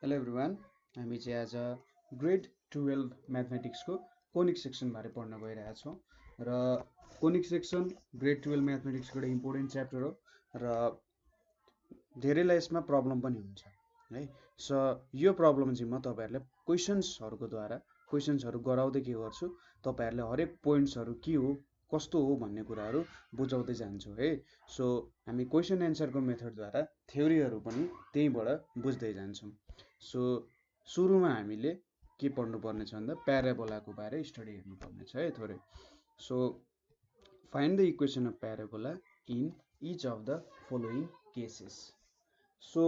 Hello everyone, हामी चाहिँ आज ग्रेड 12 म्याथमेटिक्सको कोनिक सेक्सन बारे पढ्न गइरहेछौँ र कोनिक सेक्सन ग्रेड 12 म्याथमेटिक्सको एउटा इम्पोर्टेन्ट च्याप्टर हो र धेरैलाई यसमा प्रब्लम पनि हुन्छ है। सो यो प्रब्लम चाहिँ म तपाईँहरूलाई क्वेसन्सहरू गराउँदै के गर्छु, तपाईँहरूले हरेक पोइन्ट्सहरू के हो कस्तो हो भन्ने कुराहरू बुझाउँदै जान्छु है। सो हामी क्वेसन एन्सरको मेथडद्वारा थ्योरीहरू पनि त्यहीँबाट बुझ्दै जान्छौँ। सो सुरुमा हामीले के पढ्नुपर्ने छ भन्दा प्याराबोलाको बारे स्टडी हेर्नुपर्ने छ है थोरै। So find the equation of parabola in each of the following cases. So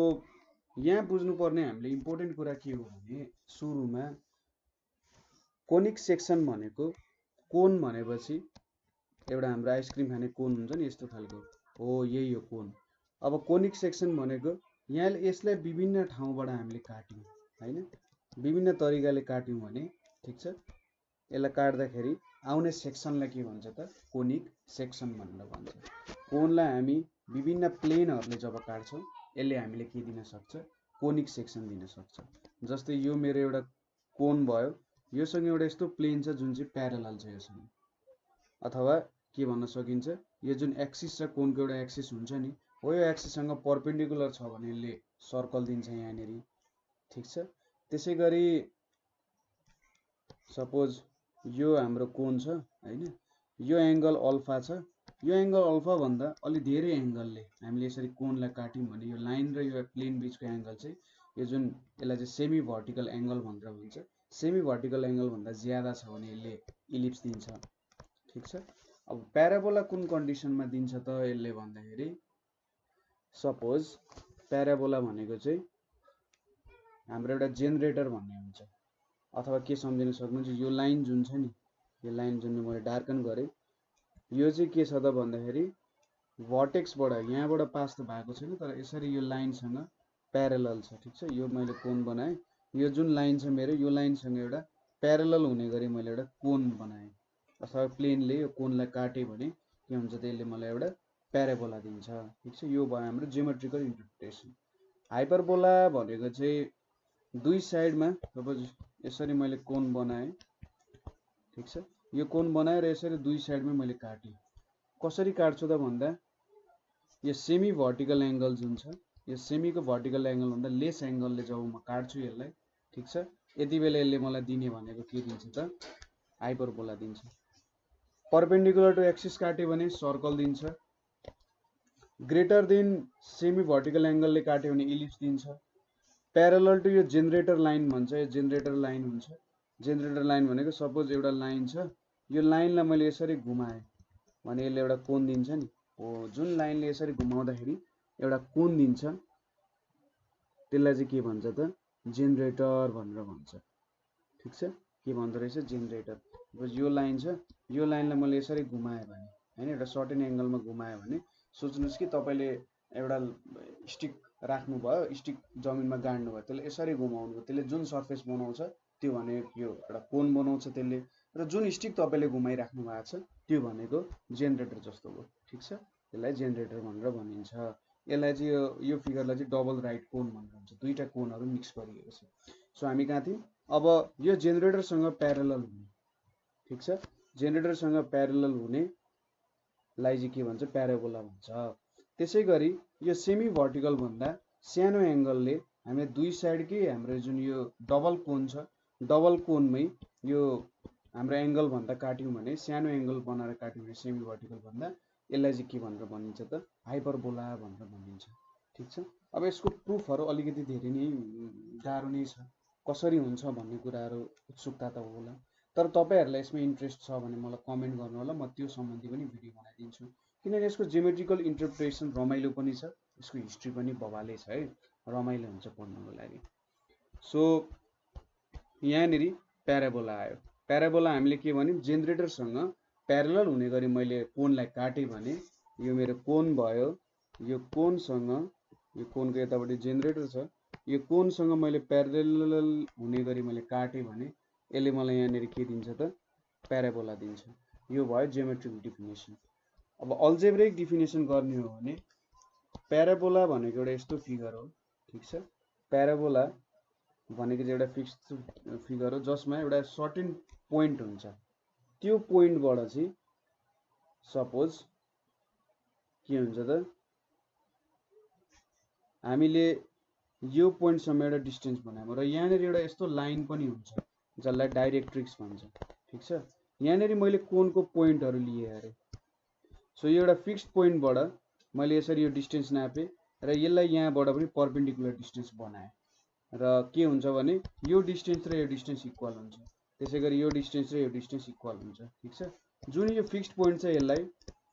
यहाँ बुझ्नुपर्ने हामीले इम्पोर्टेन्ट कुरा के हो भने सुरुमा कोनिक सेक्सन भनेको कोन भनेपछि एउटा हाम्रो आइसक्रिम खाने कोन हुन्छ नि, यस्तो खालको हो, यही हो कोन। अब कोनिक सेक्सन भनेको यहाँ यसलाई विभिन्न ठाउँबाट हामीले काट्यौँ हैन, विभिन्न तरिकाले काट्यौँ भने ठिक छ, यसलाई काट्दाखेरि आउने सेक्सनलाई के भन्छ त कोनिक सेक्सन भनेर भन्छ। कोनलाई हामी विभिन्न प्लेनहरूले जब काट्छौँ यसले हामीले के दिन सक्छ, कोनिक सेक्सन दिन सक्छ। जस्तै यो मेरो एउटा कोन भयो, योसँग एउटा यस्तो प्लेन छ जुन चाहिँ प्यारलल छ योसँग, अथवा के भन्न सकिन्छ यो जुन एक्सिस छ कोनको एउटा एक्सिस हुन्छ नि, हो यो एक्सिससँग परपेन्डिकुलर छ भने यसले सर्कल दिन्छ यहाँनिर, ठिक छ। त्यसै गरी सपोज यो हाम्रो कोन छ हैन, यो एङ्गल अल्फा छ, यो एङ्गल अल्फा भन्दा अलि धेरै एङ्गलले हामीले यसरी कोनलाई काट्यौँ भने यो लाइन र यो प्लेन बिचको एङ्गल चाहिँ यो जुन यसलाई चाहिँ सेमी भर्टिकल एङ्गल भनेर भन्छ। सेमी भर्टिकल एङ्गल भन्दा ज्यादा छ भने यसले इलिप्स दिन्छ, ठिक छ। अब प्याराबोला कुन कन्डिसनमा दिन्छ त यसले भन्दाखेरि सपोज प्याराबोला भनेको चाहिँ हाम्रो एउटा जेनरेटर भन्ने हुन्छ, अथवा के सम्झिन सक्नुहुन्छ यो लाइन जुन छ नि, यो लाइन जुन मैले डार्कन गरेँ, यो चाहिँ के छ त भन्दाखेरि भर्टेक्सबाट यहाँबाट पास त भएको छैन, तर यसरी यो लाइनसँग प्यारलल छ, ठिक छ। यो मैले कोन बनाएँ, यो जुन लाइन छ मेरो यो लाइनसँग एउटा प्यारलल हुने गरी मैले एउटा कोन बनाएँ, अथवा प्लेनले यो कोनलाई काट्यो भने के हुन्छ त यसले मलाई एउटा प्याराबोला दिन्छ, ठिक छ। यो भयो हाम्रो जियोमेट्रिकल इन्टरप्रिटेसन। हाइपरबोला भनेको चाहिँ दुई साइडमा सपोज यसरी मैले कोन बनाएँ, ठिक छ, यो कोन बनाएँ र यसरी दुई साइडमा मैले काटेँ। कसरी काट्छु त भन्दा यो सेमी भर्टिकल एङ्गल जुन छ, यो सेमीको भर्टिकल एङ्गल भन्दा लेस एङ्गलले जब म काट्छु यसलाई, ठिक छ, यति बेला यसले मलाई दिने भनेको के दिन्छ त हाइपरबोला दिन्छ। परपेन्डिकुलर टु एक्सिस काट्यो भने सर्कल दिन्छ, ग्रेटर देन सेमी भर्टिकल एङ्गलले काट्यो भने इलिप्स दिन्छ। प्यारलल टु यो जेनरेटर लाइन भन्छ, यो जेनरेटर लाइन हुन्छ। जेनरेटर लाइन भनेको सपोज एउटा लाइन छ, यो लाइनलाई मैले यसरी घुमाएँ भने यसले एउटा कोन दिन्छ नि, हो जुन लाइनले यसरी घुमाउँदाखेरि एउटा कोन दिन्छ त्यसलाई चाहिँ के भन्छ त जेनरेटर भनेर भन्छ, ठिक छ। के भन्दो रहेछ जेनरेटर। यो लाइन छ, यो लाइनलाई मैले यसरी घुमाएँ भने हैन, एउटा सर्टेन एङ्गलमा घुमाएँ भने सोच्नुहोस् कि तपाईँले एउटा स्टिक राख्नुभयो, स्टिक जमिनमा गाड्नुभयो, त्यसले यसरी घुमाउनु, त्यसले जुन सर्फेस बनाउँछ त्यो भनेको यो एउटा कोन बनाउँछ त्यसले, र जुन स्टिक तपाईँले घुमाइराख्नु भएको छ त्यो भनेको जेनरेटर जस्तो हो, ठिक छ। त्यसलाई जेनरेटर भनेर भनिन्छ। यसलाई चाहिँ यो फिगरलाई चाहिँ डबल राइट कोन भनेर भन्छ, दुईवटा कोनहरू मिक्स गरिएको छ। सो हामी कहाँ थियौँ, अब यो जेनरेटरसँग प्यारलल हुने, ठिक छ, जेनरेटरसँग प्यारलल हुनेलाई चाहिँ के भन्छ प्याराबोला भन्छ। त्यसै गरी यो सेमी भर्टिकल भन्दा सानो एङ्गलले हामीले दुई साइडकै हाम्रो जुन यो डबल कोन छ, डबल कोनमै यो हाम्रो एङ्गल भन्दा काट्यौँ भने, सानो एङ्गल बनाएर काट्यौँ भने सेमी भर्टिकल भन्दा, यसलाई चाहिँ के भनेर भनिन्छ त हाइपरबोला भनेर भनिन्छ, ठिक छ। अब यसको प्रुफहरू अलिकति धेरै नै गाह्रो नै छ, कसरी हुन्छ भन्ने कुराहरू उत्सुकता त होला, तर तपाईँहरूलाई यसमा इन्ट्रेस्ट छ भने मलाई कमेन्ट गर्नु होला, म त्यो सम्बन्धी पनि भिडियो बनाइदिन्छु। किनभने यसको जियोमेट्रिकल इन्टरप्रिटेसन रमाइलो पनि छ, यसको हिस्ट्री पनि बवालै छ है, रमाइलो हुन्छ पढ्नको लागि। सो यहाँनिर प्याराबोला आयो। प्याराबोला हामीले के भन्यौँ, जेनरेटरसँग प्यारलल हुने गरी मैले कोनलाई काटेँ भने यो मेरो कोन भयो, यो कोनसँग, यो कोनको यतापट्टि जेनरेटर छ, यो कोनसँग मैले प्यारलल हुने गरी मैले काटेँ भने यसले मलाई यहाँनिर के दिन्छ त प्याराबोला दिन्छ। यो भयो जियोमेट्रिक डिफिनेसन। अब अल्जेब्रिक डिफिनेसन गर्ने हो भने प्याराबोला भनेको एउटा यस्तो फिगर हो, ठिक छ। प्याराबोला भनेको चाहिँ एउटा फिक्स्ड फिगर हो जसमा एउटा सर्टेन पोइन्ट हुन्छ। त्यो पोइन्टबाट चाहिँ सपोज के हुन्छ त हामीले यो पोइन्टसम्म एउटा डिस्टेन्स बनायौँ र यहाँनिर एउटा यस्तो लाइन पनि हुन्छ जसलाई डाइरेक्ट्रिक्स भन्छ। ठिक छ, यहाँनिर मैले कोनको पोइन्टहरू लिए अरे। सो यो एउटा फिक्स्ड पोइन्टबाट मैले यसरी यो डिस्टेन्स नापेँ र यसलाई यहाँबाट पनि परपेन्डिकुलर डिस्टेन्स बनाएँ र के हुन्छ भने यो डिस्टेन्स र यो डिस्टेन्स इक्वल हुन्छ। त्यसै गरी यो डिस्टेन्स र यो डिस्टेन्स इक्वल हुन्छ। ठिक छ, जुन यो फिक्स्ड पोइन्ट छ यसलाई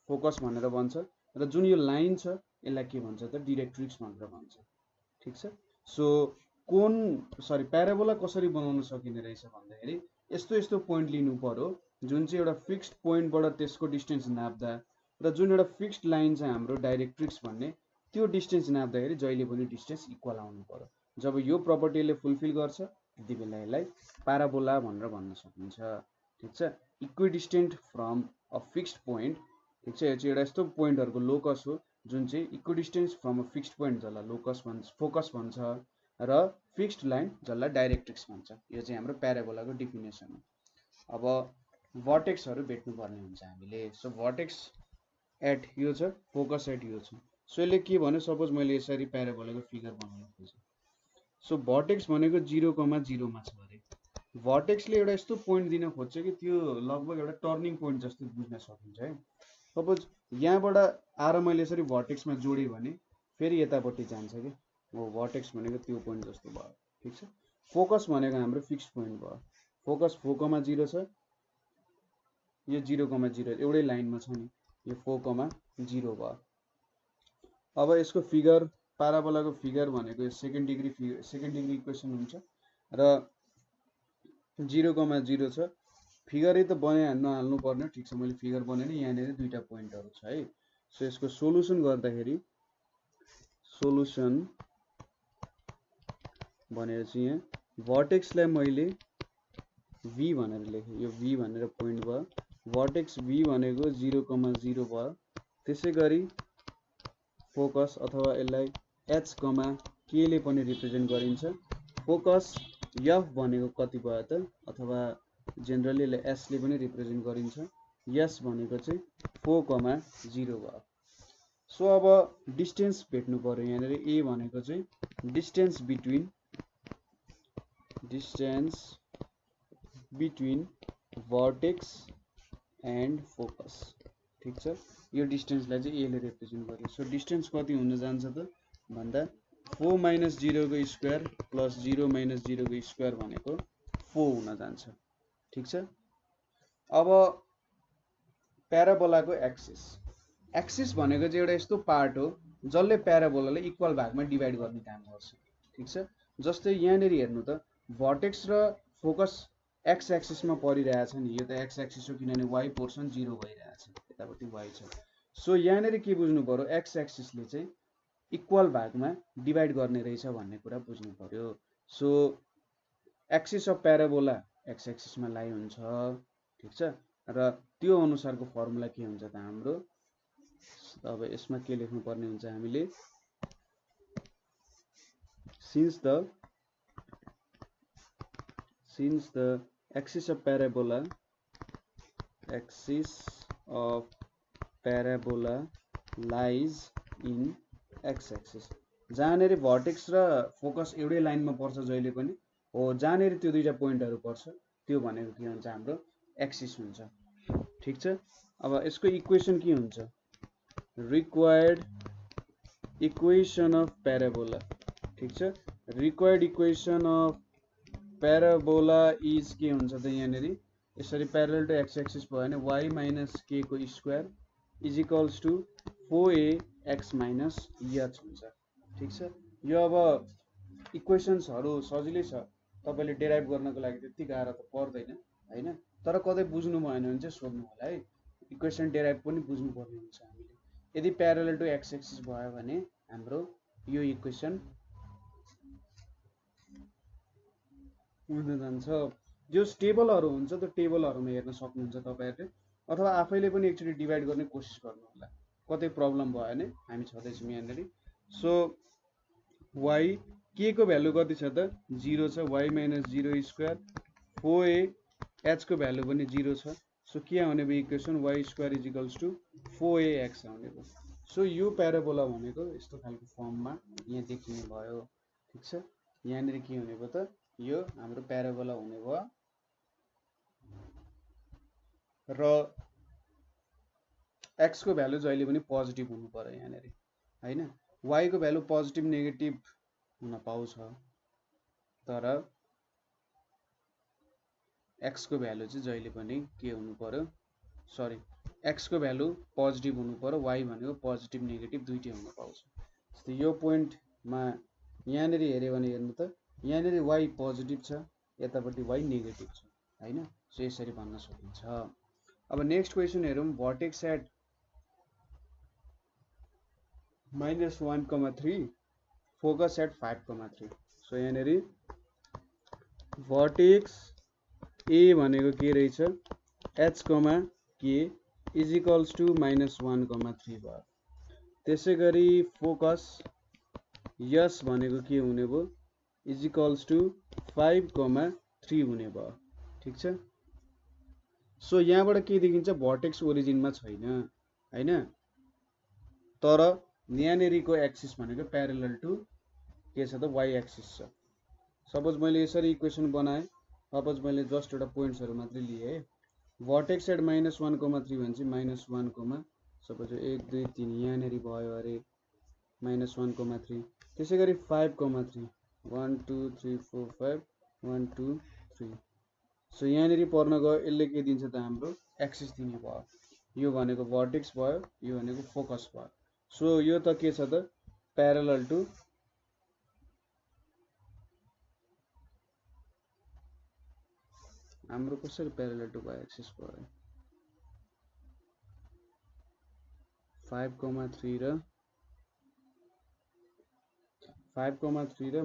फोकस भनेर भन्छ र जुन यो लाइन छ यसलाई के भन्छ त डिरेक्ट्रिक्स भनेर भन्छ। ठिक छ, सो कोन सरी प्याराबोला कसरी बनाउन सकिने रहेछ भन्दाखेरि यस्तो यस्तो पोइन्ट लिनु पर्यो जुन चाहिँ एउटा फिक्स्ड पोइन्टबाट त्यसको डिस्टेन्स नाप्दा र जुन एउटा फिक्स्ड लाइन छ हाम्रो डाइरेक्ट्रिक्स भन्ने त्यो डिस्टेन्स नाप्दाखेरि जहिले पनि डिस्टेन्स इक्वल आउनु पर्यो। जब यो प्रपर्टीले फुलफिल गर्छ त्यति बेला यसलाई प्याराबोला भनेर भन्न सकिन्छ। ठिक छ, इक्विडिस्टेन्ट फ्रम अ फिक्स्ड पोइन्ट। ठिक छ, यो चाहिँ एउटा यस्तो पोइन्टहरूको लोकस हो जुन चाहिँ इक्विडिस्टेन्स फ्रम अ फिक्स्ड पोइन्ट जसलाई लोकस भन्छ फोकस भन्छ र फिक्स्ड लाइन जसलाई डाइरेक्ट्रिक्स भन्छ। यो चाहिँ हाम्रो प्याराबोलाको डिफिनेसन हो। अब भर्टेक्सहरू भेट्नुपर्ने हुन्छ हामीले। सो भर्टेक्स एट यो छ, फोकस एट यो छ। सो यसले के भन्यो, सपोज मैले यसरी प्याराबोलाको फिगर बनाउन खोजेँ। सो भर्टेक्स भनेको 0,0 मा छ अरे। भर्टेक्सले एउटा यस्तो पोइन्ट दिन खोज्छ कि त्यो लगभग एउटा टर्निङ पोइन्ट जस्तो बुझ्न सकिन्छ है। सपोज यहाँबाट आएर मैले यसरी भर्टेक्समा जोडेँ भने फेरि यतापट्टि जान्छ कि हो, भर्टेक्स भनेको त्यो पोइन्ट जस्तो भयो। ठिक छ, फोकस भनेको हाम्रो फिक्स्ड पोइन्ट भयो। फोकस 4,0 छ, यो 0,0 एउटै लाइनमा छ नि, यो 4,0 भयो। अब यसको फिगर प्याराबोलाको फिगर भनेको सेकेन्ड डिग्री इक्वेसन हुन्छ र 0,0 छ। फिगरै त नहाल्नु पर्ने। ठिक छ, मैले फिगर बनाएँ, यहाँनिर दुईटा पोइन्टहरू छ है। सो यसको सोलुसन गर्दाखेरि सोलुसन भनेर चाहिँ यहाँ भर्टेक्सलाई मैले v भनेर लेखेँ, यो v भनेर पोइन्ट भयो। भर्टेक्स v भनेको 0,0 भयो। त्यसै गरी फोकस अथवा यसलाई h, k ले पनि रिप्रेजेन्ट गरिन्छ। फोकस f भनेको कति भयो त, अथवा जेनरली यसलाई s ले पनि रिप्रेजेन्ट गरिन्छ। s भनेको चाहिँ 4,0 भयो। सो अब डिस्टेन्स भेट्नु पर्यो। यहाँनिर a भनेको चाहिँ distance between vertex and focus. ठिक छ, यो डिस्टेन्सलाई चाहिँ a ले रिप्रेजेन्ट गर्यो। सो डिस्टेन्स कति हुन जान्छ त भन्दा 4 - 0 को स्क्वायर प्लस 0 - 0 को स्क्वायर भनेको 4 हुन जान्छ। ठिक छ, अब प्याराबोलाको एक्सिस भनेको चाहिँ एउटा यस्तो पार्ट हो जसले प्याराबोलालाई इक्वल भागमा डिभाइड गर्ने काम गर्छ। ठिक छ, जस्तै यहाँनिर हेर्नु त भर्टेक्स र फोकस एक्स एक्सिसमा परिरहेछ नि, यो त एक्स एक्सिस हो किनभने वाइ पोर्सन 0 भइरहेछ, यतापट्टि वाइ छ। सो यहाँनिर के बुझ्नु पर्यो, एक्स एक्सिसले चाहिँ इक्वल भागमा डिभाइड गर्ने रहेछ भन्ने कुरा बुझ्नु पर्यो। So axis of parabola x एक्सिसमा लाई हुन्छ। ठिक छ, र त्यो अनुसारको फर्मुला के हुन्छ त हाम्रो, अब यसमा के लेख्नु पर्ने हुन्छ हामीले, since the axis of parabola lies in x axis, जहाँनिर भर्टेक्स र फोकस एउटै लाइनमा पर्छ जहिले पनि हो, जहाँनिर त्यो दुईटा पोइन्टहरू पर्छ त्यो भनेको के हुन्छ, हाम्रो एक्सिस हुन्छ। ठिक छ, अब यसको इक्वेसन के हुन्छ, रिक्वायर्ड इक्वेसन अफ प्याराबोला। ठिक छ, required equation of parabola is के हुन्छ त यहाँनिर यसरी प्यारल टु एक्स एक्सिस भयो भने वाइ माइनस के को square is equals to 4ax minus h हुन्छ। ठिक छ, यो अब इक्वेसन्सहरू सजिलै छ, तपाईँले डेराइभ गर्नको लागि त्यति गाह्रो त पर्दैन होइन, तर कतै बुझ्नु भएन भने चाहिँ सोध्नु होला है। इक्वेसन डेराइभ पनि बुझ्नुपर्ने हुन्छ हामीले। यदि प्यारल टु एक्स एक्सिस भयो भने हाम्रो यो इक्वेसन हुन जान्छ। जो टेबलहरू हुन्छ त्यो टेबलहरूमा हेर्न सक्नुहुन्छ तपाईँहरूले, अथवा आफैले पनि एकचोटि डिभाइड गर्ने कोसिस गर्नु होला, कतै प्रब्लम भयो भने हामी छँदैछौँ यहाँनिर। सो वाइ के को भ्यालु कति छ त 0 छ y - 0 स्क्वायर 4a h को भ्यालु पनि 0 छ सो के आउने भयो इक्वेसन y स्क्वायर = 4ax आउने भयो सो यो प्याराबोला भनेको यस्तो खालको फर्ममा यहाँ देखिने भयो ठीक छ यहाँनिर के हुने भयो त यो हाम्रो प्याराबोला हुने भयो र x को भ्यालु जहिले पनि पोजिटिभ हुनु पर्यो यहाँनिर हैन y को भ्यालु पोजिटिभ नेगेटिभ हुन पाउँछ तर x को भ्यालु चाहिँ जहिले पनि के हुनु पर्यो सरी x को भ्यालु पोजिटिभ हुनु पर्यो y भनेको पोजिटिभ नेगेटिभ दुईटै हुन पाउँछ जस्तै यो पोइन्टमा यहाँनिर हेर्यो भने हेर्नु त यहाँनिर y पोजिटिभ छ यतापट्टि y नेगेटिभ छ हैन सो यसरी भन्न सकिन्छ अब नेक्स्ट क्वेशन हेरौं vertex at -1,3 focus at 5,3 so यहाँनिर भर्टेक्स a भनेको के रहेछ h, k = -1,3 भयो त्यसैगरी फोकस s भनेको के हुने भयो = 5,3 हुने भयो ठीक छ सो यहाँबाट के देखिन्छ भर्टेक्स ओरिजिनमा छैन हैन तर यहाँनेरीको एक्सिस भनेको प्यारलल टु के छ त y एक्सिस छ सपोज मैले यसरी इक्वेसन बनाए सपोज मैले जस्ट एउटा पोइन्ट्सहरु मात्रै लिए भर्टेक्स एट -1,3 भने चाहिँ -1, सपोज 1 2 3 यहाँनेरी भयो अरे -1,3 त्यसैगरी 5,3 1 2 3 4 5 1 2 3 सो यहाँनेरी पर्न गयो यसले के दिन्छ त हाम्रो एक्सिस दिने भयो यो भनेको भर्टेक्स भयो यो भनेको फोकस भयो सो यो त के छ त प्यारलल टु हाम्रो कसरी प्यारलल टु y एक्सिस भयो 5,3 र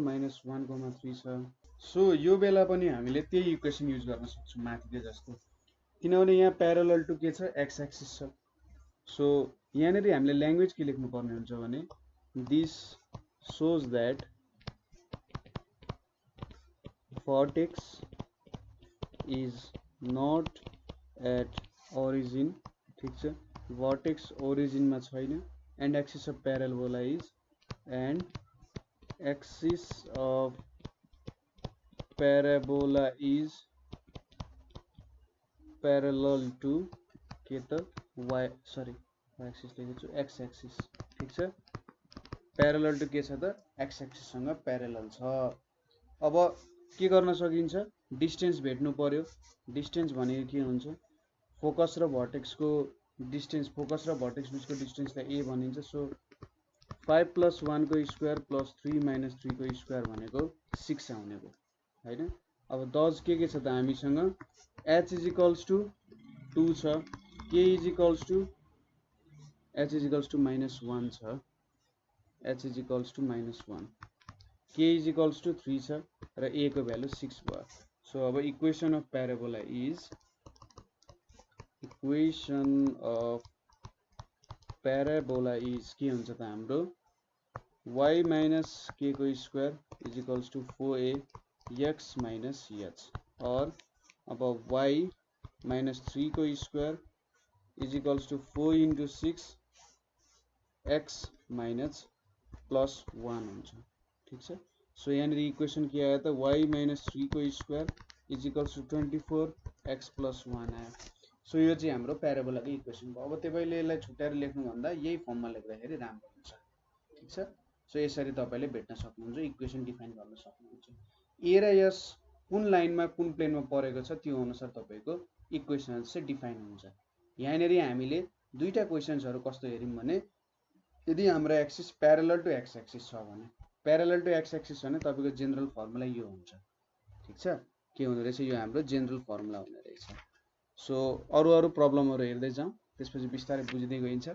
-1,3 छ सो यो बेला पनि हामीले त्यही इक्वेसन युज गर्न सक्छौं माथिको जस्तो किनभने यहाँ प्यारलल टु के छ x एक्सिस छ सो यहाँनेरि हामीले ल्याङ्ग्वेज के लेख्नु पर्ने हुन्छ भने this shows that vertex is not at origin ठीक छ vertex origin मा छैन and axis of parabola is and axis of parabola is parallel to के त y sorry y axis लेखेको छु x axis ठीक छ प्यारलल टु के छ त x एक्सिस सँग प्यारलल छ अब के गर्न सकिन्छ डिस्टेन्स भेट्नु पर्यो डिस्टेन्स भनेको के हुन्छ फोकस र भर्टेक्स को डिस्टेन्स फोकस र भर्टेक्स बीचको डिस्टेन्सलाई a भनिन्छ सो 5 + 1 को स्क्वायर + 3 - 3 को स्क्वायर भनेको 6 आउने भयो हैन अब दज के छ त हामीसँग h = 2 छ k = h = -1 छ h = -1 k = 3 छ र a को भ्यालु 6 भयो सो अब इक्वेसन अफ प्याराबोला इज के हुन्छ त हाम्रो y - k को स्क्वायर = 4a x - h और अब y - 3 को स्क्वायर = 4 × 6 x -+1 हुन्छ ठीक छ सो यहाँनिर इक्वेसन के आयो त y - 3 को स्क्वायर = 24 x + 1 आयो सो यो चाहिँ हाम्रो प्याराबोलाको इक्वेसन भयो अब तपाईले यसलाई छुट्याएर लेख्नु भन्दा यही फर्ममा लेख्दाखेरि राम्रो हुन्छ ठीक छ सो यसरी तपाईले भेट्न सक्नुहुन्छ इक्वेसन डिफाइन गर्न सक्नुहुन्छ a र s कुन लाइनमा कुन प्लेनमा परेको छ त्यो अनुसार तपाईको इक्वेसन चाहिँ डिफाइन हुन्छ यहाँनेरि हामीले दुईटा क्वेशन्सहरु कस्तो हेर्यौं भने यदि हाम्रो axis parallel to x axis छ भने प्यारलल टु x एक्सिस भने तपाईको जनरल फर्मुला यो हुन्छ ठीक छ के हुने रहेछ यो हाम्रो जनरल फर्मुला हुने रहेछ सो अरु प्रब्लमहरु हेर्दै जाउँ त्यसपछि बिस्तारै बुझ्दै गइन्छ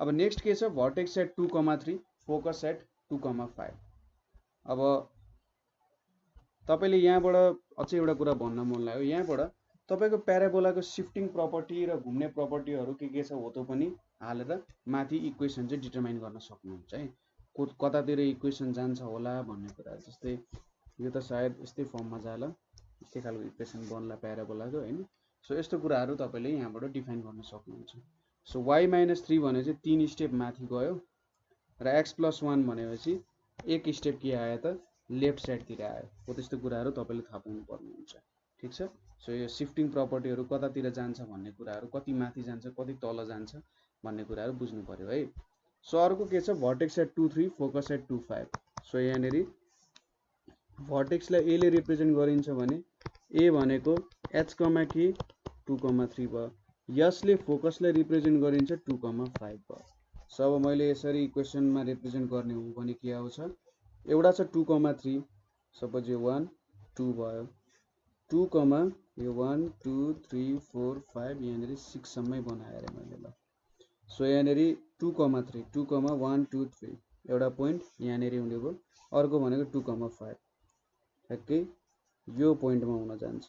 अब नेक्स्ट के छ भर्टेक्स एट 2,3 फोकस एट 2,5 अब तपाईले यहाँबाट अझै एउटा कुरा भन्न मन लाग्यो यहाँबाट तपाईको प्याराबोलाको शिफ्टिङ प्रपर्टी र घुम्ने प्रपर्टीहरु के छ हो त पनि हालेर माथि इक्वेसन चाहिँ डिटरमाइन गर्न सक्नुहुन्छ है कतातिर इक्वेसन जान्छ होला भन्ने कुरा। जस्तै यो त सायद यस्तै फर्ममा जाला, यस्तै खालको इक्वेसन बन्ला प्याराबोलाको हैन। सो यस्तो कुराहरू तपाईले यहाँबाट डिफाइन गर्न सक्नुहुन्छ। सो y - 3 भने चाहिँ 3 स्टेप माथि गयो र x + 1 भनेपछि एक स्टेप के आयो त लेफ्ट साइडतिर आयो हो। त्यस्तो कुराहरू तपाईले थाहा पाउनु पर्ने हुन्छ। ठीक छ। सो यो शिफ्टिङ प्रपर्टीहरू कतातिर जान्छ भन्ने कुराहरू, कति माथि जान्छ कति तल जान्छ भन्ने कुराहरू बुझ्नु पर्यो है। सो अर्को के छ vertex at 2 3 focus at 2 5। So यहाँनेरि भर्टेक्सलाई ए ले रिप्रेजेन्ट गरिन्छ भने ए भनेको h, k 2, 3 भयो। यसले फोकसलाई रिप्रेजेन्ट गरिन्छ 2, 5 भयो। सो अब मैले यसरी इक्वेसनमा रिप्रेजेन्ट गर्ने हो भने के आउँछ, एउटा छ 2, 3, सपोज यो 1 2 भयो, 2, यो 1 2 3 4 5 यहाँनेरि 6 सम्मै बनाएर मैले ल। सो यहाँनेरि 2, 3 2, 1 2 3 एउटा पोइन्ट यहाँनेरि हुने भयो। अर्को भनेको 2, 5 ठ्याक्कै यो पोइन्टमा हुन जान्छ।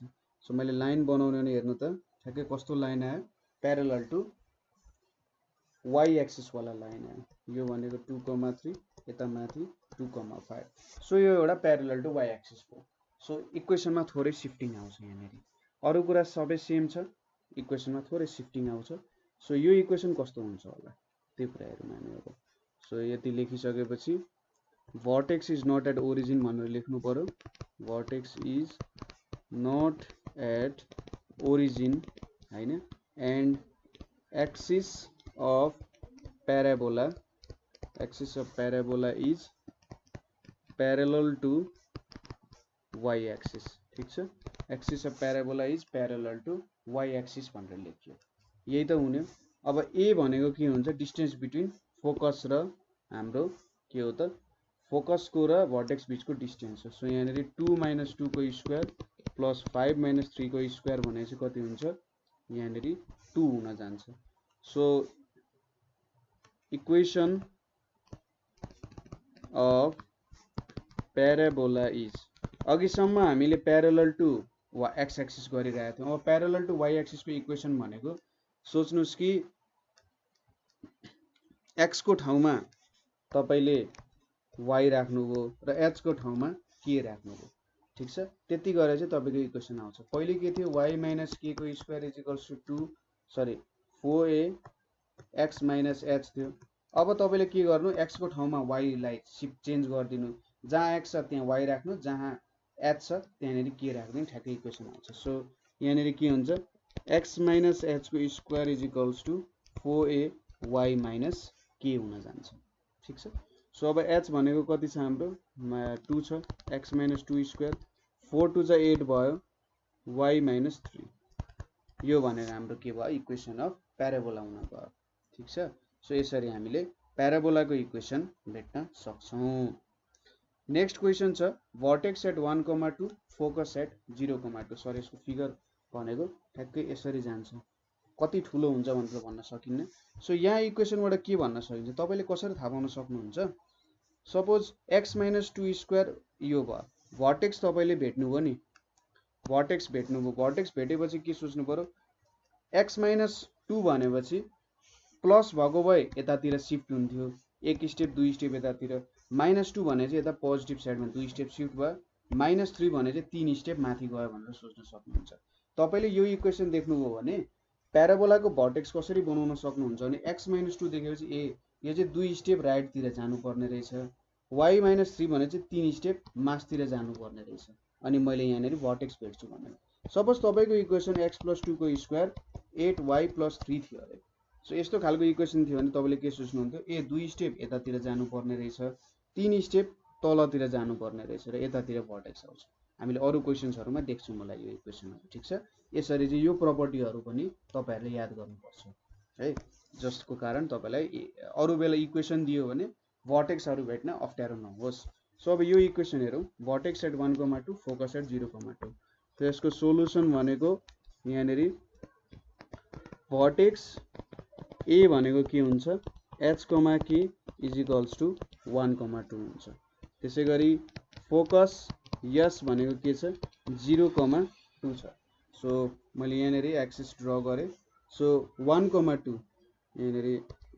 सो मैले लाइन बनाउने भने हेर्नु त ठ्याक्कै कस्तो लाइन आयो, प्यारलल टु y एक्सिस वाला लाइन आयो। यो भनेको 2, 3 यता माथि 2, 5। सो यो एउटा प्यारलल टु y एक्सिस हो। सो इक्वेसनमा थोरै शिफ्टिङ आउँछ यहाँनेरि, अरु कुरा सबै सेम छ, इक्वेसनमा थोरै शिफ्टिङ आउँछ। सो यो इक्वेसन कस्तो हुन्छ होला त्यो कुरा हेरौँ हामी अब। सो यति लेखिसकेपछि vortex is not at origin भनेर लेख्नु पर्यो। vortex is not at origin हैन, and axis of parabola is parallel to y axis। ठीक छ। axis of parabola is parallel to y axis भनेर लेख्यो। यही त हुने। अब a भनेको के हुन्छ, डिस्टेन्स बिट्विन फोकस र हाम्रो के हो त फोकस को र भर्टेक्स बीचको डिस्टेन्स हो। सो यहाँनेरि 2 - 2 को स्क्वायर प्लस 5 - 3 को स्क्वायर भनेपछि कति हुन्छ, यहाँनेरि 2 हुन जान्छ। So equation of parabola is, अघिसम्म हामीले प्यारलल टु एक्स एक्सिस गरिरहेका थियौँ। अब प्यारलल टु वाइ एक्सिसको इक्वेसन भनेको सोच्नुस् कि एक्स को ठाउँमा तपाईले y राख्नुभयो र h को ठाउँमा k राख्नुभयो। ठीक छ। त्यति गरे चाहिँ तपाईको इक्वेसन आउँछ। पहिले के थियो, y - k को square equals to 4ax - h थियो। अब तपाईले के गर्नु, x को ठाउँमा y लाई शिफ्ट चेन्ज गरिदिनु, जहाँ x छ त्यहाँ y राख्नु, जहाँ h छ त्यहाँनेरि k राख्दिनु, ठ्याक्कै इक्वेसन आउँछ। सो यहाँनेरि के हुन्छ, x - h को square equals to 4ay - k हुन जान्छ। ठीक छ। सो अब h भनेको कति छ हाम्रो 2 छ, x - 2 स्क्वायर 4 2 जा 8 भयो, y - 3। यो भनेर हाम्रो के भयो, इक्वेसन अफ प्याराबोला हुन गयो। ठीक छ। सो यसरी हामीले प्याराबोलाको इक्वेसन भेट्न सक्छौं। नेक्स्ट क्वेसन छ vertex at 1, 2 focus at 0, 2। Sorry यसको फिगर भनेको ठ्याक्कै यसरी जान्छ, कति ठुलो हुन्छ भनेर भन्न सकिन्न। सो यहाँ इक्वेसनबाट के भन्न सकिन्छ तपाईले कसरी थाहा पाउन सक्नुहुन्छ, सपोज x - 2 स्क्वायर यो भयो, भर्टेक्स तपाईले भेट्नुभयो नि, भर्टेक्स भेट्नुभयो, भर्टेक्स भेटेपछि के सोच्नु पर्यो, x - 2 भनेपछि प्लस भएको भए यतातिर शिफ्ट हुन्थ्यो, एक स्टेप 2 स्टेप यतातिर, -2 भने चाहिँ यता पोजिटिभ साइडमा 2 स्टेप शिफ्ट भयो, -3 भने चाहिँ 3 स्टेप माथि गयो भनेर सोच्न सक्नुहुन्छ। तपाईले यो इक्वेसन देख्नुभयो भने प्याराबोलाको भर्टेक्स कसरी बनाउन सक्नुहुन्छ भने x - 2 देखेपछि ए यो चाहिँ 2 स्टेप राइटतिर जानुपर्ने रहेछ, y - 3 भने चाहिँ 3 स्टेप मासतिर जानुपर्ने रहेछ, अनि मैले यहाँनेरि भर्टेक्स भेट्छु भनेर। सपोज तपाईको इक्वेसन x + 2 को स्क्वायर 8y + 3 थियो अरे। सो यस्तो खालको इक्वेसन थियो भने तपाईले के सोच्नुहुन्थ्यो, ए 2 स्टेप यतातिर जानुपर्ने रहेछ, 3 स्टेप तलतिर जानुपर्ने रहेछ र यतातिर भर्टेक्स आउँछ। हामीले अरु क्वेशन्सहरुमा देख्छौं मलाई यो इक्वेसनहरु। ठीक छ। यसरी चाहिँ यो प्रपर्टीहरु पनि तपाईहरुले याद गर्नुपर्छ है, जसको कारण तपाईलाई अरु बेला इक्वेसन दियो भने भर्टेक्सहरु भेट्न अप्ठ्यारो नहोस्। सो अब यो इक्वेसन हेरौं, भर्टेक्स एट 1, 2 फोकस एट 0, 2। त यसको सोलुसन भनेको यहाँनेरि भर्टेक्स ए भनेको के हुन्छ, h, k = 1, 2 हुन्छ। त्यसैगरी फोकस यस भनेको के छ 0, 2 छ। सो मैले यहाँनेरि एक्सिस ड्रा गरे। सो 1, 2 यहाँनेरि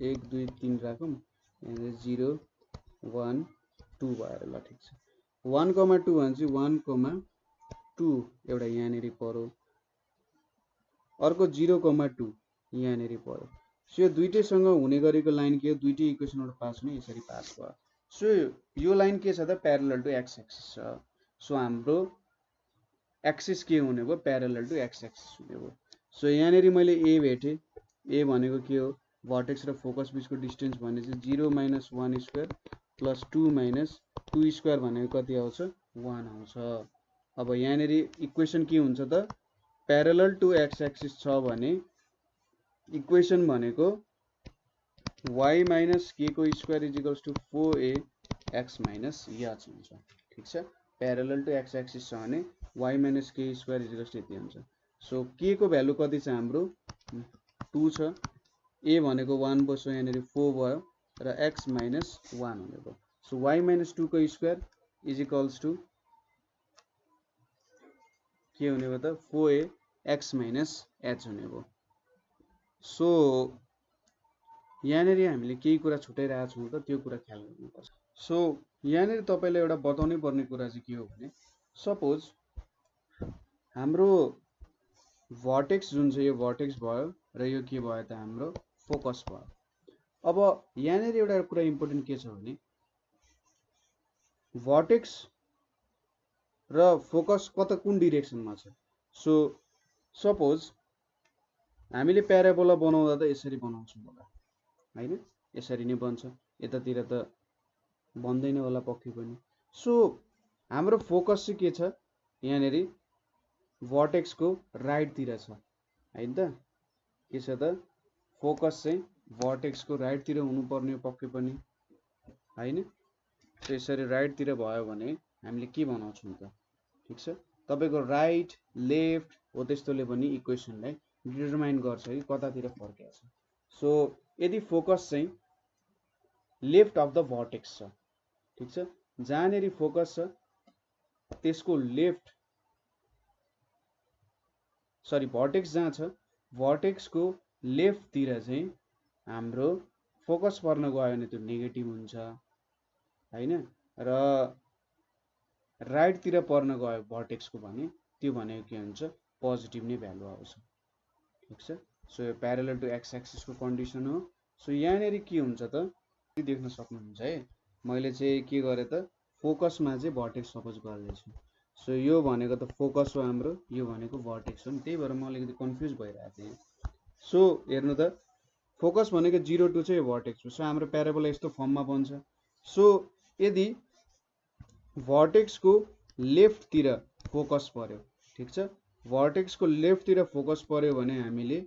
1 2 3 राखौं, यहाँनेरि 0 1 2 भयो ल ठिक छ 1,2 भनेपछि 1,2 एउटा यहाँनेरि पर्यो अर्को 0,2 यहाँनेरि पर्यो सो यो दुईटैसँग हुने गरेको लाइन के हो दुईटै इक्वेसनबाट पास हुने यसरी पास भयो सो यो लाइन के छ त प्यारलल टु एक्स एक्सिस छ सो हाम्रो एक्सिस के हुने भयो प्यारलल टु एक्स एक्सिस हुने भयो सो यहाँनेरि मैले ए भेटेँ ए भनेको के हो भर्टेक्स र फोकस बिचको डिस्टेन्स भने चाहिँ 0 - 1 स्क्वायर प्लस 2 - 2 स्क्वायर भनेको कति आउँछ 1 आउँछ अब यहाँनेरि इक्वेसन के हुन्छ त प्यारलल टु एक्स एक्सिस छ भने इक्वेसन भनेको y - k को square is to 4a x - h हुन्छ ठीक छ प्यारलल टु एक्स एक्सिस छ भने y - k स्क्वायर इज यति हुन्छ सो k को भ्यालु कति छ हाम्रो 2 छ a भनेको 1 भयो सो यहाँनेरि 4 भयो र x - 1 हुने भयो सो y - 2 को स्क्वायर इज टु के हुने भयो त 4a x - h हुने भयो सो यहाँनेरि हामीले केही कुरा छुटाइरहेको छौँ त त्यो कुरा ख्याल गर्नुपर्छ सो यहाँनेरि तपाईलाई एउटा बताउनै पर्ने कुरा चाहिँ के हो भने सपोज हाम्रो भर्टेक्स जुन चाहिँ यो भर्टेक्स भयो र यो के भयो त हाम्रो फोकस भयो अब यहाँनेरि एउटा कुरा इम्पोर्टेन्ट के छ भने भर्टेक्स र फोकस कता कुन डिरेक्सनमा छ सो सपोज हामीले प्याराबोला बनाउँदा त यसरी बनाउँछौँ होला हैन यसरी नै बन्छ यतातिर त बन्दैन होला पक्कै पनि सो हाम्रो फोकस चाहिँ के छ यहाँनेरि भर्टेक्स को राइट तिर छ हैन त के छ त फोकस चाहिँ भर्टेक्स को राइट तिर हुनु पर्ने पक्कै पनि हैन सो यसरी राइट तिर भयो भने हामीले के बनाउँछौँ त ठीक छ तपाईको राइट लेफ्ट हो त्यस्तोले पनि इक्वेसनलाई डिटरमाइन गर्छ कि कतातिर फर्केको छ सो यदि फोकस चाहिँ लेफ्ट अफ द भर्टेक्स छ ठीक छ जहाँनेरि फोकस छ त्यसको लेफ्ट सरी भर्टेक्स जहाँ छ भर्टेक्स को लेफ्ट तिर चाहिँ हाम्रो फोकस पर्न गयो भने त्यो नेगेटिभ हुन्छ हैन र राइट तिर पर्न गयो भर्टेक्स को भने त्यो भनेको के हुन्छ पोजिटिभ नै भ्यालु आउँछ ठीक छ सो यो प्यारलल टु एक्स एक्सिस को कन्डिसन हो सो यहाँनेरि के हुन्छ त देख्न सक्नुहुन्छ है मैले चाहिँ के गरे त फोकसमा चाहिँ भर्टेक्स सपोज गर्दैछु सो यो भनेको त फोकस हो हाम्रो यो भनेको भर्टेक्स हो नि त्यही भएर म अलिकति कन्फ्युज भइरहेको थिएँ सो हेर्नु त फोकस भनेको 0 2 चाहिँ भर्टेक्स हो सो हाम्रो प्याराबोला यस्तो फर्ममा बन्छ सो यदि भर्टेक्स को लेफ्ट तिर फोकस पर्यो ठीक छ भर्टेक्स को लेफ्ट तिर फोकस पर्यो भने हामीले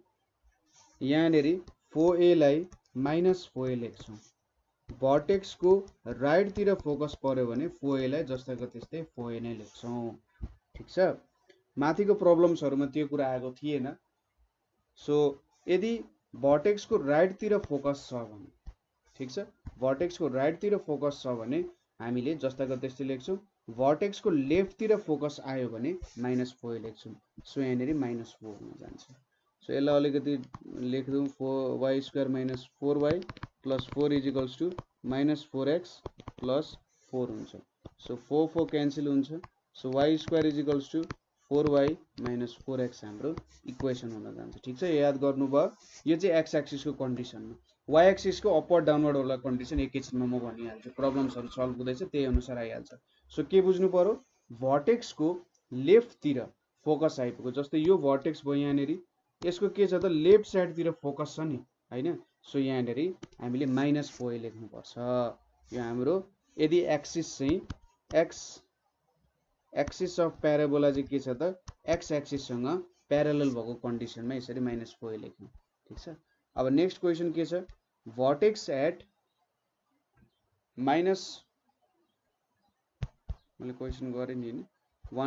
यहाँनेरि 4a लाई -4a लेख्छौँ भर्टेक्स को राइट तिर फोकस पर्यो भने 4a लाई जस्ताको त्यस्तै 4a नै लेख्छौँ ठीक छ माथिको प्रब्लम्सहरुमा त्यो कुरा आएको थिएन सो यदि भर्टेक्स को राइट तिर फोकस छ भने ठीक छ भर्टेक्स को राइट तिर फोकस छ भने हामीले जस्ताको त्यस्तै लेख्छौँ भर्टेक्स को लेफ्ट तिर फोकस आयो भने -4a लेख्छौँ सो यहाँनेरि -4 हुन जान्छ सो यसलाई अलिकति लेख्दौँ 4y² - 4y plus 4 is equals to -4x plus 4 हुन्छ सो 4 4 क्यान्सल हुन्छ so y² is equals to 4y - 4x हाम्रो इक्वेसन हुन जान्छ ठीक छ याद गर्नुभयो यो चाहिँ एक्स एक्सिस को कन्डिसन हो y एक्सिस को अपवर्ड डाउनवर्ड होला कन्डिसन एकैछिनमा म भनिहाल्छु प्रब्लम्सहरु सल्भ हुँदैछ त्यही अनुसार आइहाल्छ सो के बुझ्नु पर्यो भर्टेक्स को लेफ्ट तिर फोकस आइपुग्यो जस्तै यो भर्टेक्स भयो यहाँनेरि यसको के छ त लेफ्ट साइड तिर फोकस छ नि हैन सो यहाँनेरि हामीले -4a लेख्नु पर्छ यो हाम्रो यदि एक्सिस चाहिँ एक्स एक्सिस अफ प्याराबोला चाहिँ के छ त एक्स एक्सिस सँग प्यारलल भएको कन्डिसनमा यसरी -4a लेख्नु ठीक छ अब नेक्स्ट क्वेशन के छ भर्टेक्स एट माइनस मैले क्वेशन गरे नि हैन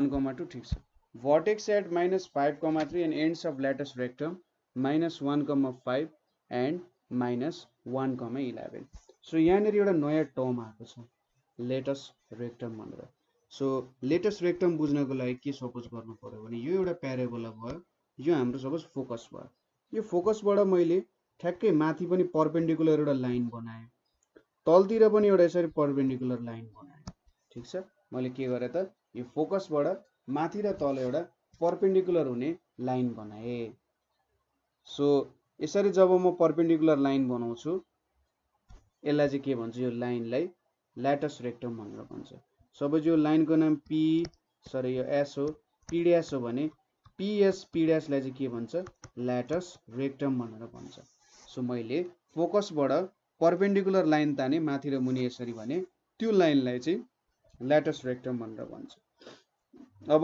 1,2 ठीक छ vertex at -5,3 and ends of lattice rectum -1,5 and -1,11 so यहाँनेरि एउटा नयाँ टर्म आएको छ लेटस रेक्टम भनेर सो लेटस रेक्टम बुझ्नको लागि के सपोज गर्नु पर्यो भने यो एउटा प्याराबोला भयो यो हाम्रो सपोज फोकस भयो यो फोकसबाट मैले ठ्याक्कै माथि पनि परपेन्डिकुलर एउटा लाइन बनाएँ तलतिर पनि एउटा यसरी परपेन्डिकुलर लाइन बनाएँ। ठिक छ, मैले के गरेँ त यो फोकसबाट माथि र तल एउटा परपेन्डिकुलर हुने लाइन बनाएँ। सो यसरी जब म परपेन्डिकुलर लाइन बनाउँछु यसलाई चाहिँ के भन्छ, यो लाइनलाई ल्याटस रेक्टम भनेर भन्छ। सपोज यो लाइनको नाम पी सरी यो एस हो, पी ड्यास हो भने पीएस पी ड्यासलाई चाहिँ के भन्छ, ल्याटस रेक्टम भनेर भन्छ। सो मैले फोकसबाट परपेन्डिकुलर लाइन ताने माथि र मुनि यसरी भने त्यो लाइनलाई चाहिँ ल्याटस रेक्टम भनेर भन्छ। अब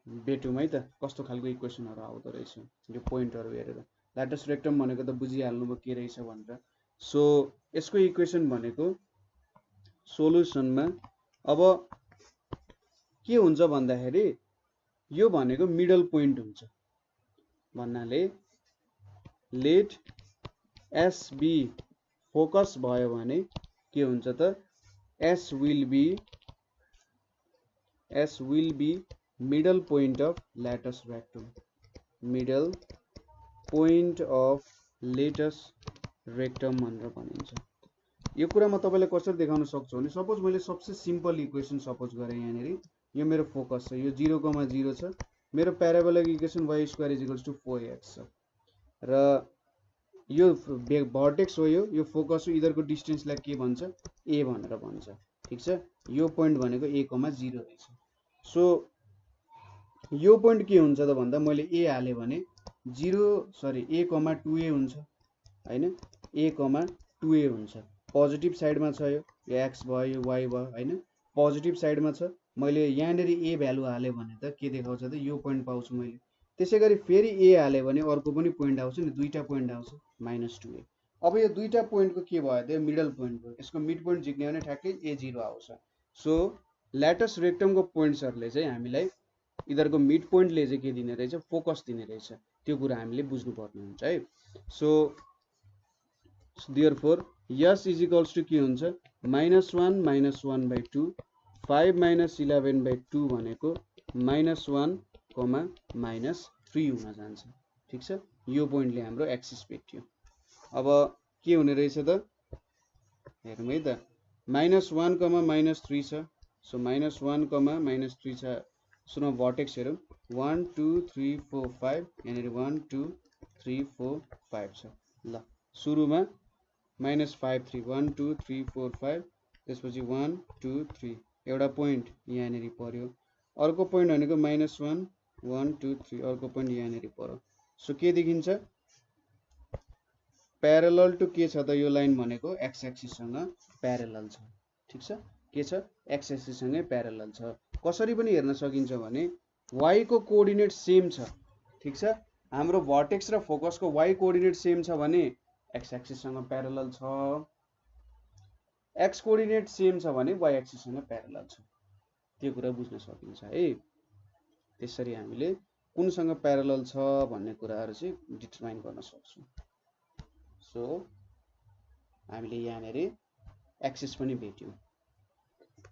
भेटौँ है त कस्तो खालको इक्वेसनहरू आउँदो रहेछ यो पोइन्टहरू हेरेर। ल्याटस रेक्टम भनेको त बुझिहाल्नुभयो के रहेछ भनेर। सो यसको इक्वेसन भनेको सोलुसनमा अब के हुन्छ भन्दाखेरि यो भनेको मिडल पोइन्ट हुन्छ भन्नाले लेट एस बी फोकस भयो भने के हुन्छ त S will be middle point of latus rectum, middle point of latus rectum भनेर भनिन्छ। यो कुरा म तपाईलाई कसरी देखाउन सक्छु भने सपोज मैले सबसे सिम्पल इक्वेसन सपोज गरेँ। यहाँनिर यो मेरो फोकस छ, यो 0,0 छ, मेरो parabolic equation y square is equals to 4x छ र यो भर्टेक्स हो, यो फोकस हो, इधरको डिस्टेन्सलाई के भन्छ, a भनेर भन्छ। ठिक छ, यो पोइन्ट भनेको a,0 रहेछ। सो यो पोइन्ट के हुन्छ त भन्दा मैले a हाले भने a,2a हुन्छ हैन, a,2a हुन्छ। पोजिटिभ साइडमा छ, यो x भयो, यो y भयो हैन, पोजिटिभ साइडमा छ। मैले यहाँनिर a भ्यालु हाले भने त के देखाउँछ त यो पोइन्ट पाउँछु मैले। त्यसैगरी फेरि a हाले भने अर्को पनि पोइन्ट आउँछ नि, दुईटा पोइन्ट आउँछ -2a। अब यो दुईटा पोइन्टको के भयो त मिडल पोइन्ट भयो, यसको मिड पोइन्ट झिक्ने भने ठ्याक्कै a0 आउँछ। सो ल्याटस रेक्टमको पोइन्ट्सहरुले चाहिँ हामीलाई इधरको मिड पोइन्टले चाहिँ के दिने रहेछ, फोकस दिने रहेछ। त्यो कुरा हामीले बुझ्नु पर्ने हुन्छ है। सो देयरफोर यस इज इक्वल्स टु के हुन्छ, -1 - 1/2 5 - 11/2 भनेको -1, -3 हुन जान्छ। ठिक छ, यो पोइन्टले हाम्रो एक्सिस भेट्यो। अब के हुने रहेछ त हेरौँ है त, -1, -3 छ। सो -1, -3 छ। सुन भर्टेक्स हेरौँ, 1 2 3 4 5 यहाँनिर 1 2 3 4 5 छ। ल सुरुमा -5 3 1 2 3 4 5 त्यसपछि 1 2 3 एउटा पोइन्ट यहाँनिर पर्यो, अर्को पोइन्ट भनेको -1 1 2 3 अर्को पोइन्ट यहाँनिर पर्यो। सो के देखिन्छ, प्यारलल टु के छ त यो लाइन भनेको एक्स एक्सिससँग प्यारलल छ। ठिक छ, के छ, एक्स एक्सिससँगै प्यारलल छ। कसरी पनि हेर्न सकिन्छ भने y को कोअर्डिनेट सेम छ। ठिक छ, हाम्रो भर्टेक्स र फोकसको y कोअर्डिनेट सेम छ भने एक्स एक्सिससँग प्यारलल छ, एक्स कोअर्डिनेट सेम छ भने y एक्सिससँग प्यारलल छ। त्यो कुरा बुझ्न सकिन्छ है। त्यसरी हामीले कुनसँग प्यारलल छ भन्ने कुराहरु चाहिँ डिटरमाइन गर्न सक्छौं। सो हामीले यहाँनिर एक्सिस पनि भेट्यौं।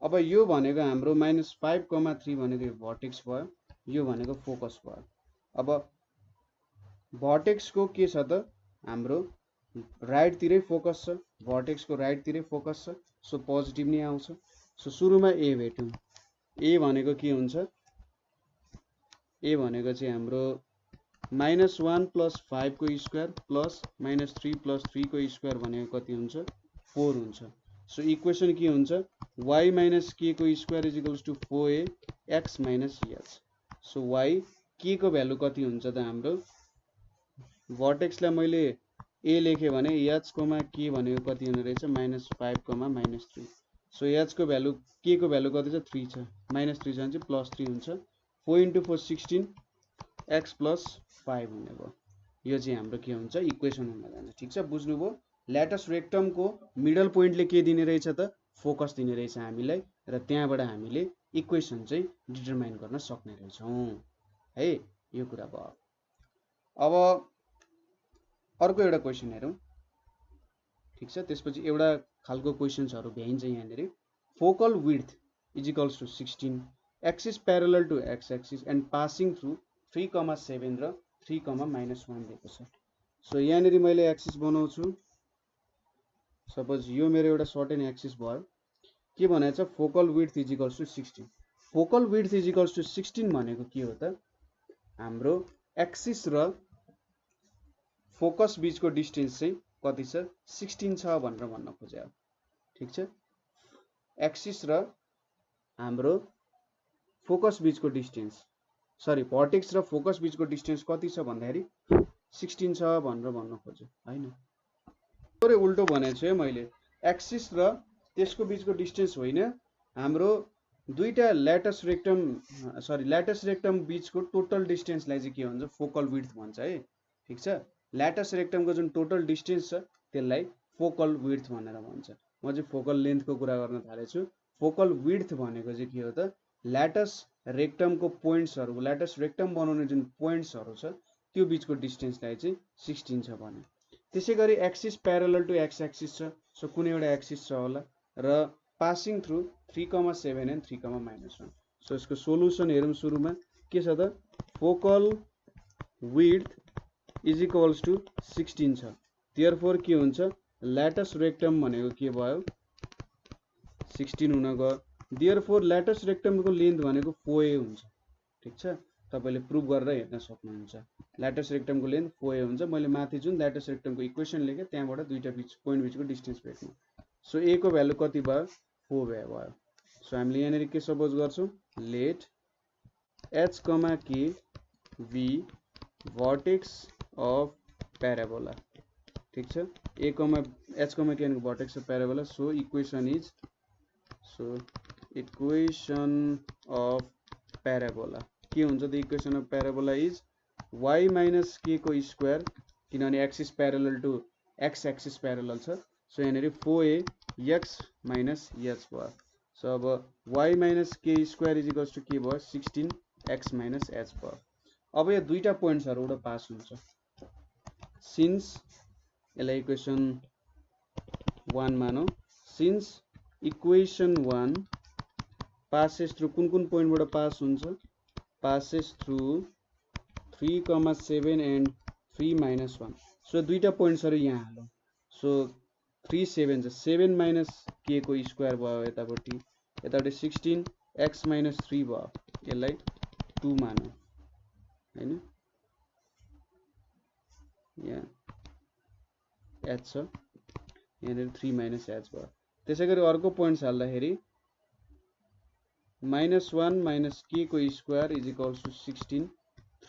अब यो भनेको हाम्रो -5, 3 भनेको भर्टेक्स भयो, यो भनेको फोकस भयो। अब भर्टेक्सको के छ त हाम्रो राइट तिरै फोकस छ, भर्टेक्सको राइट तिरै फोकस छ। सो पोजिटिभ नै आउँछ। सो सुरुमा a भेट्यौं, a भनेको के हुन्छ, a भनेको चाहिँ हाम्रो -1 + 5 को स्क्वायर प्लस -3 + 3 को स्क्वायर भनेको कति हुन्छ, 4 हुन्छ। सो इक्वेसन के हुन्छ, y - k को square is equals to 4a x - h। So y k को भ्यालु कति हुन्छ त हाम्रो, भर्टेक्सलाई मैले a लेखे भने h, k भनेको कति हुने रहेछ, -5, -3। सो h को भ्यालु, k को भ्यालु कति छ, 3 छ, -3 छ भने चाहिँ +3 हुन्छ। 4 × 4 16 x + 5 हुने भयो। यो चाहिँ हाम्रो के हुन्छ, इक्वेसन हुन जान्छ। ठिक छ, बुझ्नुभयो। ल्याटस रेक्टमको मिडल पोइन्टले के दिने रहेछ त, फोकस दिने रहेछ हामीलाई, र त्यहाँबाट हामीले इक्वेसन चाहिँ डिटरमाइन गर्न सक्ने रहेछौं है। यो कुरा भयो। अब अर्को एउटा क्वेशन हेरौँ। ठिक छ, त्यसपछि एउटा खालको क्वेशन्सहरु भ्याइन्छ यहाँनिर। Focal width is equals to 16, axis parallel to x axis and passing through 3,7 र 3,-1 दिएको छ। सो यहाँनिर मैले एक्सिस बनाउँछु, सपोज यो मेरो एउटा सर्टेन एक्सिस भयो के भनेको छ focal width is equals to 16 focal width is equals to 16 भनेको के हो त हाम्रो एक्सिस र फोकस बीचको डिस्टेन्स चाहिँ कति छ 16 छ भनेर भन्न खोजे हो ठीक छ एक्सिस र हाम्रो फोकस बीचको डिस्टेन्स सरी भर्टेक्स र फोकस बीचको डिस्टेन्स कति छ भन्दाखेरि 16 छ भनेर भन्न खोजे हैन थोरै उल्टो भनेको छु है मैले एक्सिस र त्यसको बीचको डिस्टेन्स होइन हाम्रो दुईटा ल्याटस रेक्टम बीचको टोटल डिस्टेन्सलाई चाहिँ के भन्छ फोकल विड्थ भन्छ है ठीक छ ल्याटस रेक्टमको जुन टोटल डिस्टेन्स छ त्यसलाई फोकल विड्थ भनेर भन्छ म चाहिँ फोकल लेन्थको कुरा गर्न थालेछु फोकल विड्थ भनेको चाहिँ के हो त ल्याटस रेक्टमको पोइन्ट्सहरु ल्याटस रेक्टम बनाउने जुन पोइन्ट्सहरु छ त्यो बीचको डिस्टेन्सलाई चाहिँ 16 छ भने त्यसैगरी axis parallel to x axis छ सो कुनै एउटा एक्सिस छ होला र पासिङ थ्रु 3,7 एन्ड 3,-1 सो यसको सोलुसन हेरौँ सुरुमा के छ त focal width is equals to 16 छ देयरफोर के हुन्छ ल्याटस रेक्टम भनेको के भयो 16 हुन गयो देयरफोर ल्याटस रेक्टमको लेन्थ भनेको 4a हुन्छ ठीक छ तपाईले प्रुफ गरेर हेर्न सक्नुहुन्छ ल्याटस रेक्टमको लेन्थ 4a हुन्छ मैले माथि जुन ल्याटस रेक्टमको इक्वेसन लेखे त्यहाँबाट दुईटा बीच पोइन्ट बीचको डिस्टेन्स भेट्नु सो a को भ्यालु कति भयो 4 भयो सो हामीले यहाँनेरि के सपोज गर्छौं late h, k be vertex of parabola ठीक छ a, h, k को vertex of parabola so equation of parabola के हुन्छ त equation of parabola is y minus k को स्क्वायर किनभने axis parallel to x axis parallel छ so यहाँनेरि 4a x माइनस h भयो सो अब y minus k square is equals to के भयो 16 x माइनस h भयो अब यो दुईटा पोइन्ट्सहरुबाट पास हुन्छ सिन्स यसलाई इक्वेसन 1 मानौ सिन्स इक्वेसन 1 passes through कुन पोइन्टबाट पास हुन्छ passes through 3,7 and 3,-1 सो दुईटा पोइन्ट्सहरु यहाँ हालौ सो 3 7 छ 7 माइनस k को स्क्वायर भयो यतापट्टि 16 x माइनस 3 भयो यसलाई 2 मानौ हैन यहाँ h छ यहाँ 3 माइनस h भयो त्यसैगरी अर्को पोइन्ट्स हाल्दाखेरि -1 माइनस k को square is equals to 16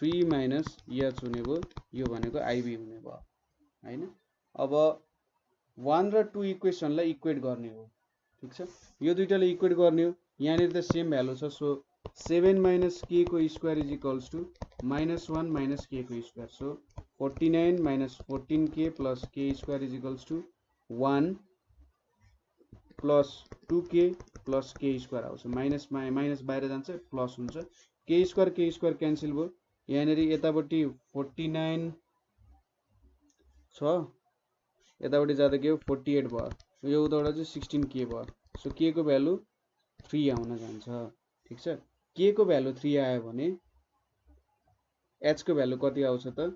3 minus h हुने भयो यो भनेको ib हुने भयो हैन अब 1 र 2 इक्वेसनलाई इक्वेट गर्ने हो ठीक छ यो दुईटाले इक्वेट गर्ने हो यहाँनेर त सेम भ्यालु छ सो 7 माइनस k को square is equals to -1 minus k को square so 49 minus 14k plus k square is equals to 1 plus 2k plus k square आउँछ माइनस माइनस बाहिर जान्छ प्लस हुन्छ k स्क्वायर क्यान्सल भयो यहाँनेरि यतापट्टि 49 छ यतापट्टि जाँदा के हो 48 भयो यो उताबाट चाहिँ 16k भयो सो k को भ्यालु 3 आउन जान्छ ठीक छ k को भ्यालु 3 आयो भने h को भ्यालु कति आउँछ त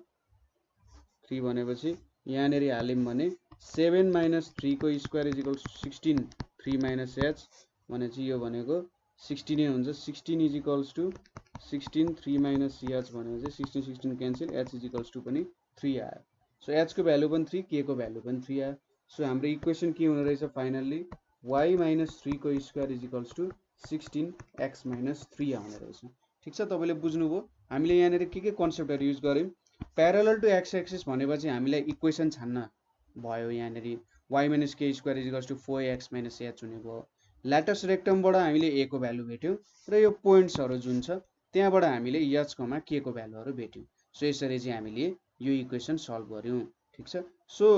3 भनेपछि यहाँनेरि हाल्यौं भने 7 माइनस 3 को square is equals to 16 3 minus h भनेपछि यो भनेको 16 नै हुन्छ 16 is equals to 16 3 minus h भनेको चाहिँ 16 cancel h is equals to पनि 3 आयो सो h को भ्यालु पनि 3 k को भ्यालु पनि 3 आयो सो हाम्रो इक्वेसन के हुने रहेछ फाइनली y माइनस 3 को square is equals to 16 x minus 3 आउने रहेछ ठीक छ तपाईले बुझ्नुभयो हामीले यहाँनेर के कन्सेप्टहरु युज गर्यौं प्यारलल टु x एक्सिस भनेपछि हामीलाई इक्वेसन छान्न भयो यहाँनेर y minus k square is equals to 4x minus h हुने भयो ल्याटस रेक्टमबाट हामीले a को भ्यालु भेट्यौं र यो पोइन्ट्सहरु जुन छ त्यहाँबाट हामीले h, k को भ्यालुहरु भेट्यौं सो यसरी चाहिँ हामीले यो इक्वेसन सल्भ गर्यौं ठीक छ सो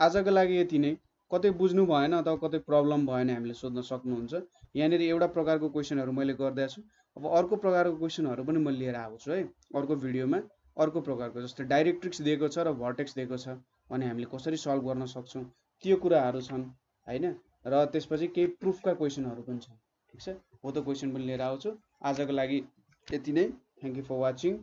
आजको लागि यति नै कतै बुझ्नु भएन अथवा कतै प्रब्लम भएन हामीले सोध्न सक्नुहुन्छ यहाँनेर एउटा प्रकारको क्वेशनहरु मैले गर्दै छु अब अर्को प्रकारको क्वेशनहरु पनि म लिएर आउँछु है अर्को भिडियोमा अर्को प्रकारको जस्तै डाइरेक्ट्रिक्स दिएको छ र भर्टेक्स दिएको छ अनि हामीले कसरी सल्भ गर्न सक्छौं त्यो कुराहरु छन् हैन र त्यसपछि केही प्रुफका क्वेशनहरु पनि छन् ठीक छ हो त क्वेशन पनि लिएर आउँछु आजको लागि यति नै थ्यांक यू फर वाचिङ